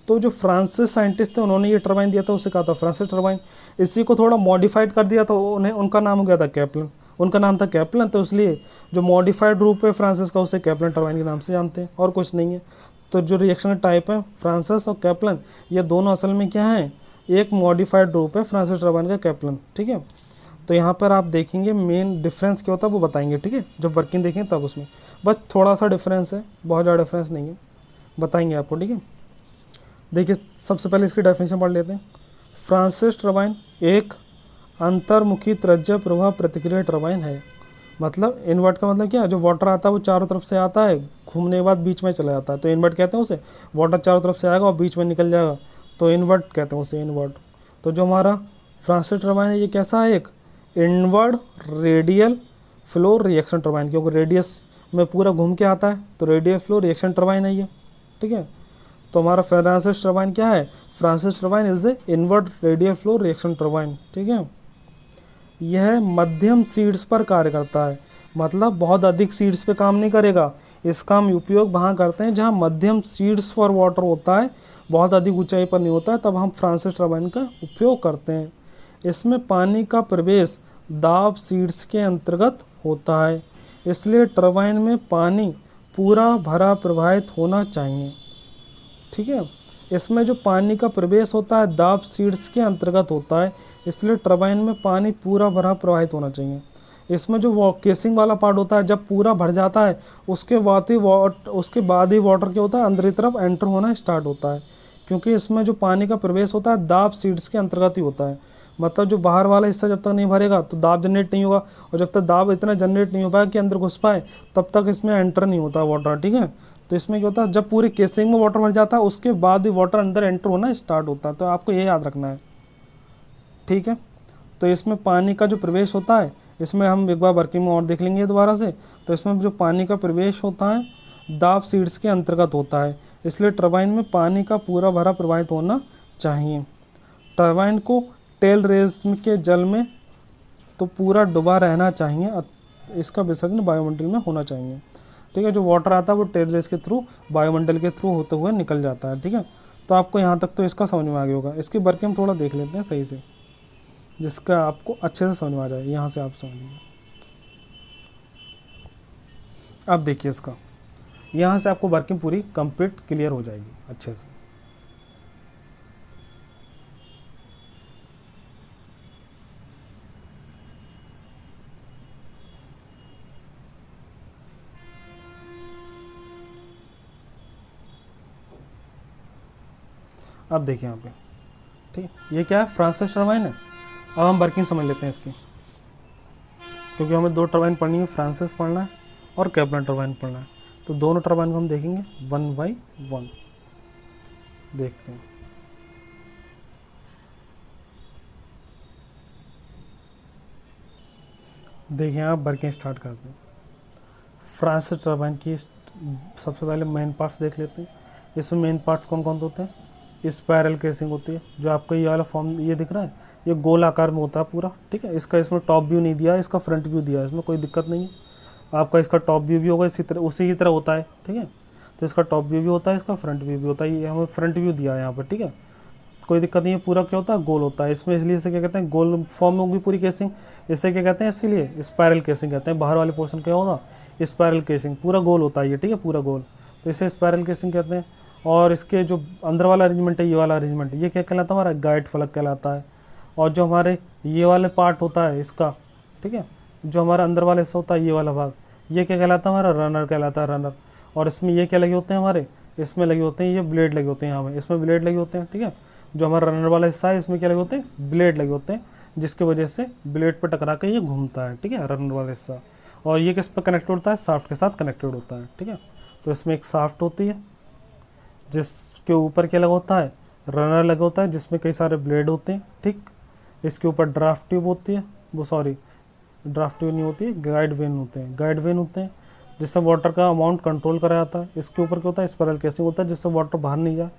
A: तो जो फ्रांसिस साइंटिस्ट थे उन्होंने ये टरबाइन दिया था, उसे कहा था फ्रांसिस टरबाइन। इसी को थोड़ा मॉडिफाइड कर दिया, तो उन्हें उनका नाम हो गया था कैप्लन, उनका नाम था कैप्लन। तो इसलिए जो मॉडिफाइड रूप है फ्रांसिस का, उसे कैप्लन टरबाइन के नाम से जानते हैं, और कुछ नहीं है। तो जो रिएक्शन टाइप है फ्रांसिस और कैप्लन, ये दोनों असल में क्या हैं, एक मॉडिफाइड रूप है फ्रांसिस टरबाइन का, कैप्लन। ठीक है, तो यहाँ पर आप देखेंगे मेन डिफरेंस क्या होता है वो बताएंगे। ठीक है, जब वर्किंग देखेंगे तब उसमें बस थोड़ा सा डिफरेंस है, बहुत ज़्यादा डिफरेंस नहीं है, बताएंगे आपको। ठीक है, देखिए सबसे पहले इसकी डेफिनेशन पढ़ लेते हैं। फ्रांसिस टरबाइन एक अंतर्मुखी त्रिज्या प्रवाह प्रतिक्रिया टरबाइन है। मतलब इन्वर्ट का मतलब क्या है, जो वाटर आता है वो चारों तरफ से आता है, घूमने के बाद बीच में चला जाता है, तो इन्वर्ट कहते हैं उसे। वाटर चारों तरफ से आएगा और बीच में निकल जाएगा, तो इन्वर्ट कहते हैं उसे, इन्वर्ट। तो जो हमारा फ्रांसिस टरबाइन है ये कैसा है, एक inward radial flow reaction turbine, क्योंकि रेडियस में पूरा घूम के आता है, तो रेडियल फ्लो रिएक्शन टरबाइन है ये। ठीक है, तो हमारा फ्रांसिस टरबाइन क्या है, Francis turbine is a inward radial flow reaction turbine. ठीक है, यह मध्यम सीड्स पर कार्य करता है, मतलब बहुत अधिक सीड्स पे काम नहीं करेगा। इसका हम उपयोग वहाँ करते हैं जहाँ मध्यम सीड्स पर वाटर होता है, बहुत अधिक ऊंचाई पर नहीं होता है, तब हम फ्रांसिस टरबाइन का उपयोग करते हैं। इसमें पानी का प्रवेश दाब सीड्स के अंतर्गत होता है, इसलिए टरबाइन में पानी पूरा भरा प्रवाहित होना चाहिए। ठीक है, इसमें जो पानी का प्रवेश होता है दाब सीड्स के अंतर्गत होता है, इसलिए टरबाइन में पानी पूरा भरा प्रवाहित होना चाहिए। इसमें जो केसिंग वाला पार्ट होता है जब पूरा भर जाता है उसके बाद ही वाटर क्या होता है अंदर की तरफ एंटर होना स्टार्ट होता है, क्योंकि इसमें जो पानी का प्रवेश होता है दाब सीड्स के अंतर्गत ही होता है। मतलब जो बाहर वाला हिस्सा जब तक नहीं भरेगा तो दाब जनरेट नहीं होगा, और जब तक दाब इतना जनरेट नहीं हो पाएगा कि अंदर घुस पाए तब तक इसमें एंटर नहीं होता वाटर। ठीक है, तो इसमें क्या होता है जब पूरी केसिंग में वाटर भर जाता है उसके बाद ही वाटर अंदर एंटर होना स्टार्ट होता है, तो आपको ये याद रखना है। ठीक है, तो इसमें पानी का जो प्रवेश होता है, इसमें हम एक बार वर्किंग में और देख लेंगे दोबारा से। तो इसमें जो पानी का प्रवेश होता है दाब सीड्स के अंतर्गत होता है, इसलिए टरबाइन में पानी का पूरा भरा प्रवाहित होना चाहिए। टरबाइन को टेल रेस के जल में तो पूरा डूबा रहना चाहिए, इसका विसर्जन वायुमंडल में होना चाहिए। ठीक है, जो वाटर आता है वो टेल रेस के थ्रू वायुमंडल के थ्रू होते हुए निकल जाता है। ठीक है, तो आपको यहाँ तक तो इसका समझ में आ गया होगा। इसकी वर्किंग हम थोड़ा देख लेते हैं सही से, जिसका आपको अच्छे से समझ में आ जाए। यहाँ से आप समझिए, अब देखिए इसका, यहाँ से आपको वर्किंग पूरी कंप्लीट क्लियर हो जाएगी अच्छे से। अब देखिए यहाँ पे, ठीक, ये क्या है फ्रांसिस टरबाइन है। अब हम वर्किंग समझ लेते हैं इसकी, क्योंकि हमें दो टरबाइन पढ़नी है, फ्रांसिस पढ़ना है और कैप्लन टरबाइन पढ़ना है। तो दोनों टरबाइन को हम देखेंगे 1 बाई 1, देखते हैं। देखिए आप वर्किंग स्टार्ट करते हैं। फ्रांसिस टरबाइन की सबसे पहले मेन पार्ट्स देख लेते हैं। इसमें मेन पार्ट्स कौन कौन होते हैं? स्पायरल केसिंग होती है, जो आपको ये वाला फॉर्म ये दिख रहा है, ये गोल आकार में होता है पूरा। ठीक है, इसका इसमें टॉप व्यू नहीं दिया है, इसका फ्रंट व्यू दिया है, इसमें कोई दिक्कत नहीं है। आपका इसका टॉप व्यू भी होगा इसी तरह, उसी की तरह होता है। ठीक है, तो इसका टॉप व्यू भी होता है, इसका फ्रंट व्यू भी होता है। ये हमें फ्रंट व्यू दिया है यहाँ पर। ठीक है, कोई दिक्कत नहीं है। पूरा क्या होता है गोल होता है इसमें, इसलिए इसे क्या कहते हैं गोल फॉर्म में होगी पूरी केसिंग। इसे क्या कहते हैं इसीलिए स्पायरल केसिंग कहते हैं। बाहर वाले पोर्शन क्या होगा स्पायरल केसिंग, पूरा गोल होता है ये। ठीक है, पूरा गोल, तो इसे स्पायरल केसिंग कहते हैं। और इसके जो अंदर वाला अरेंजमेंट है, ये वाला अरेंजमेंट, ये क्या कहलाता है हमारा गाइड फलक कहलाता है। और जो हमारे ये वाले पार्ट होता है इसका, ठीक है, जो हमारा अंदर वाला हिस्सा होता है ये वाला भाग, ये क्या कहलाता है हमारा रनर कहलाता है, रनर। और इसमें ये क्या लगे होते हैं हमारे, इसमें लगे होते हैं ये ब्लेड लगे होते हैं, यहाँ में इसमें ब्लेड लगे होते हैं। ठीक है, जो हमारा रनर वाला हिस्सा है इसमें क्या लगे होते हैं ब्लेड लगे होते हैं, जिसकी वजह से ब्लेड पर टकरा के ये घूमता है। ठीक है, रनर वाला हिस्सा। और ये किस पर कनेक्टेड होता है, साफ्ट के साथ कनेक्टेड होता है। ठीक है, तो इसमें एक साफ्ट होती है जिसके ऊपर क्या लगा होता है रनर लगा होता है, जिसमें कई सारे ब्लेड होते हैं। ठीक, इसके ऊपर ड्राफ्ट ट्यूब होती है, वो सॉरी ड्राफ्ट ट्यूब नहीं होती है, गाइड वेन होते हैं, गाइड वेन होते हैं, जिससे वाटर का अमाउंट कंट्रोल करा जाता है। इसके ऊपर क्या होता है स्पायरल केसिंग होता है, जिससे वाटर बाहर नहीं जाए।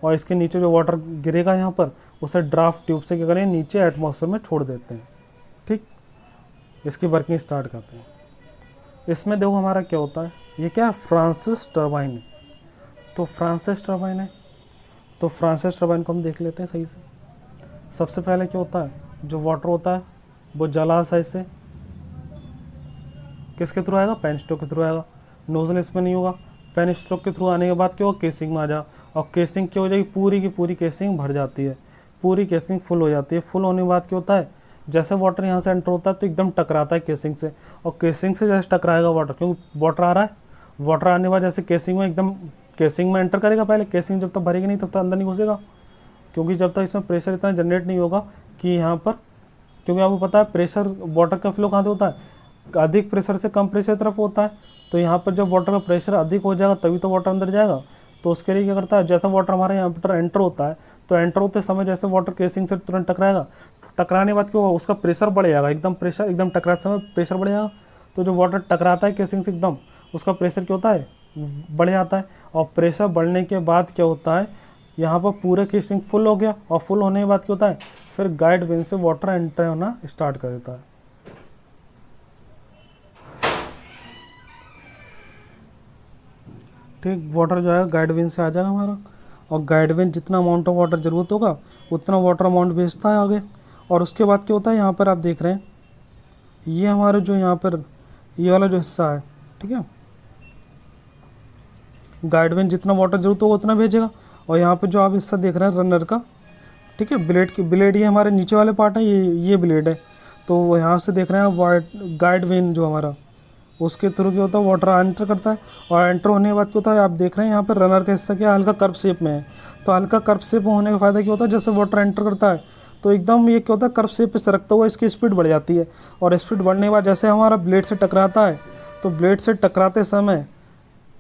A: और इसके नीचे जो वाटर गिरेगा यहाँ पर, उसे ड्राफ्ट ट्यूब से क्या करें नीचे एटमॉस्फेयर में छोड़ देते हैं। ठीक, इसकी वर्किंग स्टार्ट करते हैं। इसमें देखो हमारा क्या होता है, ये क्या है फ्रांसिस टरबाइन है। तो फ्रांसिस टरबाइन है, तो फ्रांसिस टरबाइन को हम देख लेते हैं सही से। सबसे पहले क्या होता है, जो वाटर होता है वो जलाशय से किसके थ्रू आएगा, पेन स्ट्रोक के थ्रू आएगा। नोजल इसमें नहीं होगा। पेन स्ट्रोक के थ्रू आने के बाद क्या होगा केसिंग में आ जा, और केसिंग क्या हो जाएगी पूरी की पूरी केसिंग भर जाती है, पूरी केसिंग फुल हो जाती है। फुल होने के बाद क्या होता है, जैसे वाटर यहाँ से एंटर होता है तो एकदम टकराता है केसिंग से, और केसिंग से जैसे टकराएगा वाटर, क्योंकि वाटर आ रहा है, वाटर आने के बाद जैसे केसिंग में एकदम केसिंग में एंटर करेगा, पहले केसिंग जब तक भरेगी नहीं तब तक अंदर नहीं घुसेगा, क्योंकि जब तक इसमें प्रेशर इतना जनरेट नहीं होगा कि यहाँ पर, क्योंकि आपको पता है प्रेशर वाटर का फ्लो कहाँ से होता है, अधिक प्रेशर से कम प्रेशर तरफ होता है। तो यहाँ पर जब वाटर का प्रेशर अधिक हो जाएगा तभी तो वाटर अंदर जाएगा। तो उसके लिए क्या करता है, जैसा वाटर हमारे यहाँ पर एंटर होता है तो एंटर होते समय जैसे वाटर केसिंग से तुरंत टकराएगा, टकराने के बाद क्या होगा उसका प्रेशर बढ़ जाएगा, एकदम प्रेशर एकदम टकराते समय प्रेशर बढ़ जाएगा। तो जो वाटर टकराता है केसिंग से एकदम, उसका प्रेशर क्या होता है बढ़ जाता है। और प्रेशर बढ़ने के बाद क्या होता है, यहाँ पर पूरा केसिंग फुल हो गया, और फुल होने के बाद क्या होता है फिर गाइड वेन से वाटर एंटर होना स्टार्ट कर देता है। ठीक, वाटर जो है गाइड वेन से आ जाएगा हमारा, और गाइड वेन जितना अमाउंट ऑफ वाटर ज़रूरत होगा उतना वाटर अमाउंट भेजता है आगे। और उसके बाद क्या होता है, यहाँ पर आप देख रहे हैं ये हमारे जो यहाँ पर ये वाला जो हिस्सा है, ठीक है, गाइड वेन जितना वाटर जरूरत होगा उतना भेजेगा। और यहाँ पे जो आप हिस्सा देख रहे हैं रनर का, ठीक है, ब्लेड ये हमारे नीचे वाले पार्ट है, ये ब्लेड है। तो यहाँ से देख रहे हैं वाइट गाइड वेन जो हमारा, उसके थ्रू क्या होता है वाटर एंटर करता है। और एंटर होने के बाद क्या होता है, आप देख रहे हैं यहाँ पर रनर का हिस्सा क्या हल्का कर्व शेप में है। तो हल्का कर्व शेप में होने का फ़ायदा क्या होता है, जैसे वाटर एंटर करता है तो एकदम ये क्या होता है कर्व शेप पे सरकता हुआ इसकी स्पीड बढ़ जाती है। और स्पीड बढ़ने के बाद जैसे हमारा ब्लेड से टकराता है तो ब्लेड से टकराते समय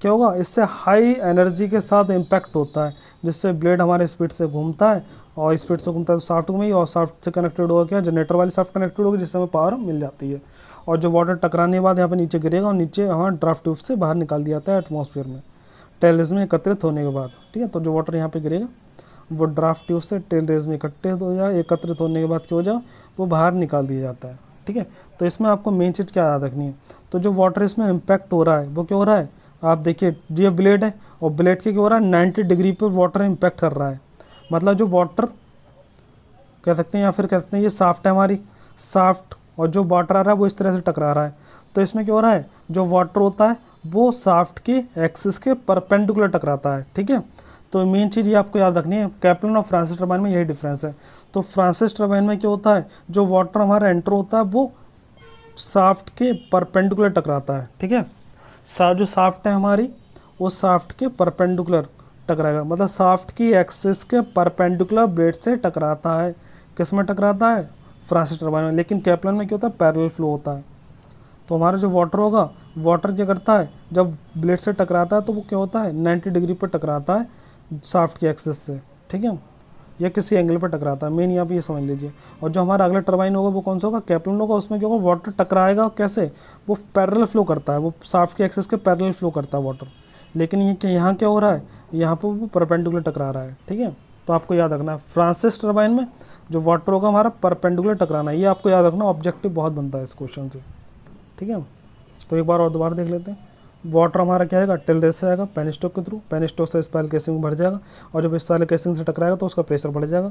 A: क्या होगा, इससे हाई एनर्जी के साथ इम्पैक्ट होता है, जिससे ब्लेड हमारे स्पीड से घूमता है। और स्पीड से घूमता है तो शाफ्ट घूमेगी, और शाफ्ट से कनेक्टेड होगा क्या, जनरेटर वाली शाफ्ट कनेक्टेड होगी, जिससे हमें पावर मिल जाती है। और जो वाटर टकराने के बाद यहाँ पे नीचे गिरेगा और नीचे हमारा ड्राफ्ट ट्यूब से बाहर निकाल दिया जाता है एटमॉस्फेयर में, टेल में एकत्रित होने के बाद, ठीक है। तो जो वाटर यहाँ पे गिरेगा वो ड्राफ्ट ट्यूब से टेल रेज में एकत्रित हो जाए, एकत्रित होने के बाद क्या हो जाए वो बाहर निकाल दिया जाता है, ठीक है। तो इसमें आपको मेन चीज़ क्या याद रखनी है, तो जो वाटर इसमें इम्पैक्ट हो रहा है वो क्या हो रहा है, आप देखिए ये ब्लेड है और ब्लेड के क्या हो रहा है 90 डिग्री पर वाटर इम्पैक्ट कर रहा है। मतलब जो वाटर कह सकते हैं या फिर कह सकते हैं ये साफ्ट है हमारी, साफ्ट और जो वाटर आ रहा है वो इस तरह से टकरा रहा है। तो इसमें क्या हो रहा है, जो वाटर होता है वो साफ्ट के एक्सिस के परपेंडिकुलर टकराता है, ठीक है। तो मेन चीज़ ये आपको याद रखनी है, कैपलन और फ्रांसिस टर्बाइन में यही डिफरेंस है। तो फ्रांसिस टर्बाइन में क्या होता है, जो वाटर हमारा एंटर होता है वो साफ्ट के परपेंडिकुलर टकराता है, ठीक है। जो साफ्ट है हमारी वो साफ्ट के परपेंडिकुलर टकराएगा, मतलब साफ्ट की एक्सिस के परपेंडिकुलर ब्लेड से टकराता है। किस में टकराता है, फ्रांसिस टर्बाइन में। लेकिन कैपलन में क्या होता है, पैरेलल फ्लो होता है। तो हमारा जो वाटर होगा, वाटर क्या करता है जब ब्लेड से टकराता है तो वो क्या होता है 90 डिग्री पर टकराता है साफ्ट की एक्सिस से, ठीक है, या किसी एंगल पर टकराता है। मेन यहाँ पे ये समझ लीजिए। और जो हमारा अगला टर्बाइन होगा वो कौन सा होगा, कैपलन होगा। उसमें क्या होगा, वाटर टकराएगा कैसे, वो पैरेलल फ्लो करता है, वो साफ्ट के एक्सिस के पैरेलल फ्लो करता है वाटर। लेकिन ये यहाँ क्या हो रहा है, यहाँ पर वो परपेंडिकुलर टकरा रहा है, ठीक है। तो आपको याद रखना है फ्रांसिस टर्बाइन में जो वाटर होगा हमारा परपेंडिकुलर टकराना है, ये आपको याद रखना, ऑब्जेक्टिव बहुत बनता है इस क्वेश्चन से, ठीक है। तो एक बार और दोबारा देख लेते हैं। वाटर हमारा क्या आएगा, टेल रेस से आएगा पेनिस्टॉक के थ्रू, पेनिस्टॉक से स्पाइरल केसिंग में बढ़ जाएगा, और जब स्पाइरल केसिंग से टकराएगा तो उसका प्रेशर बढ़ जाएगा।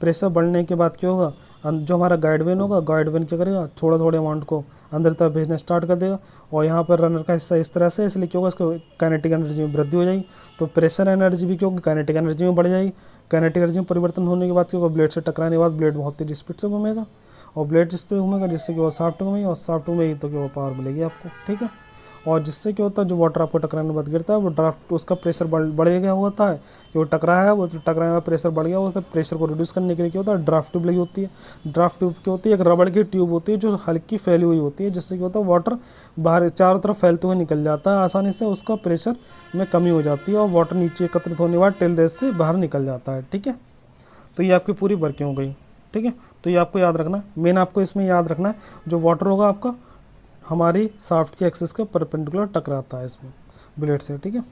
A: प्रेशर बढ़ने के बाद क्या होगा, जो हमारा गाइड वेन होगा, गाइड वेन क्या करेगा, थोड़ा थोड़े अमाउंट को अंदर तरफ भेजना स्टार्ट कर देगा। और यहाँ पर रनर का हिस्सा इस तरह से, इसलिए क्या होगा, इसको काइनेटिक एनर्जी में वृद्धि हो जाएगी। तो प्रेशर एनर्जी भी क्या होगी, काइनेटिक एनर्जी में बढ़ जाएगी। काइनेटिक एनर्जी में परिवर्तन होने के बाद क्या होगा, ब्लेड से टकराने के बाद ब्लेड बहुत तेज स्पीड से घूमेगा, और ब्लेड जिस पर घूमेगा जिससे कि वो साफ्ट घूमेगी, और साफ्ट घूमेगी तो क्या वो पावर मिलेगी आपको, ठीक है। और जिससे क्या होता है, जो वाटर आपको टकराने के बाद गिरता है वो ड्राफ्ट उसका प्रेशर बढ़ गया होता है, कि वो टकराया है, वो टकराने का प्रेशर बढ़ गया होता है। प्रेशर को रिड्यूस करने के लिए क्या होता है, ड्राफ्ट ट्यूब लगी होती है। ड्राफ्ट ट्यूब क्या होती है, एक रबड़ की ट्यूब होती है जो हल्की फैली हुई होती है, जिससे क्या होता है वाटर बाहर चारों तरफ फैलते हुए निकल जाता है आसानी से, उसका प्रेशर में कमी हो जाती है और वाटर नीचे एकत्रित होने के बाद टेल रेस से बाहर निकल जाता है, ठीक है। तो ये आपकी पूरी वर्किंग हो गई, ठीक है। तो ये आपको याद रखना है, मेन आपको इसमें याद रखना है जो वाटर होगा आपका हमारी साफ्ट की एक्सिस के परपेंडिकुलर टकराता है इसमें ब्लेड से, ठीक है।